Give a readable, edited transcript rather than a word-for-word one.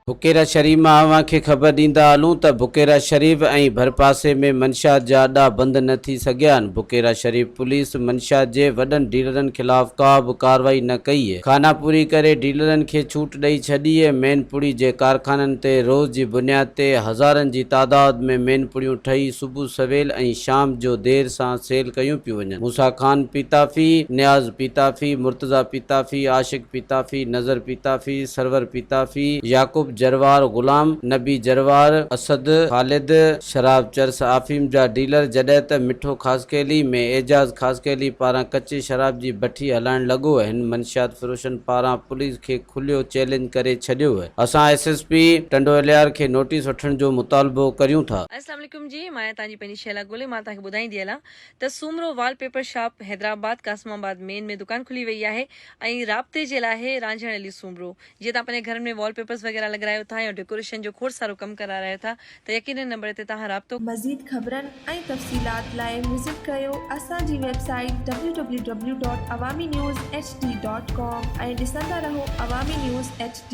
बुकेरा शरीफ़ मां अव्हां खे ख़बर ॾींदा हलूं त बुकेरा शरीफ़ ऐं भरपासे में मंशा जा अॾा बंदि न थी सघिया आहिनि। बुकेरा शरीफ़ पुलिस मंशा जे वॾनि डीलरनि ख़िलाफ़ का बि कार्रवाई न कई आहे। खानापुरी करे डीलरनि खे छूट ॾेई छॾी आहे। मेनपुड़ी जे कारखाननि ते रोज़ जी बुनियाद ते हज़ारनि जी तादाद में मेनपुड़ियूं ठही सुबुह सवेल ऐं शाम जो देर सां सेल कयूं पियूं वञनि। मूसा खान पीताफ़ी, नियाज़ पीताफ़ी, मुर्तज़ा पीताफ़ी, आशिक पीताफ़ी, नज़र पीताफ़ी, सरवर पीताफ़ी, याकूब जरवार, गुलाम नबी जरवार, असद ख़ालिद शराब चरस आफ़ीम जा डीलर, जॾहिं त मिठो ख़ासकेली में एजाज़ ख़ासकेली पारां कच्चे शराब जी भट्टी हलाइण लॻो आहे। हिन मंशियात फ़रोशनि पारां पुलिस खे खुलियो चैलेंज करे छॾियो आहे। असां SSP टंडोलियार खे नोटिस वठण जो मुतालबो करियूं था। अस्सलाम वालेकुम जी, मां तव्हांजी पंहिंजी शैला गोले मां तव्हांखे ॿुधाईंदी हलां त Soomro wallpaper shop Hyderabad Qasimabad main में दुकान खुली वई आहे ऐं राब्ते जे लाइ रांझण अली सूमरो। जीअं तव्हां पंहिंजे घर में वॉलपेपर्स वग़ैरह लॻारायो था या डेकोरेशन जो खोड़ सारो कमु करारायो था त यकीनन नंबर ते तव्हां राब्तो। मज़ीद ख़बरनि ऐं तफ़सीलात लाइ विज़िट कयो असांजी वेबसाइट www.awamiNewsHD.com ऐं ॾिसंदा रहो अवामी न्यूज़ HD।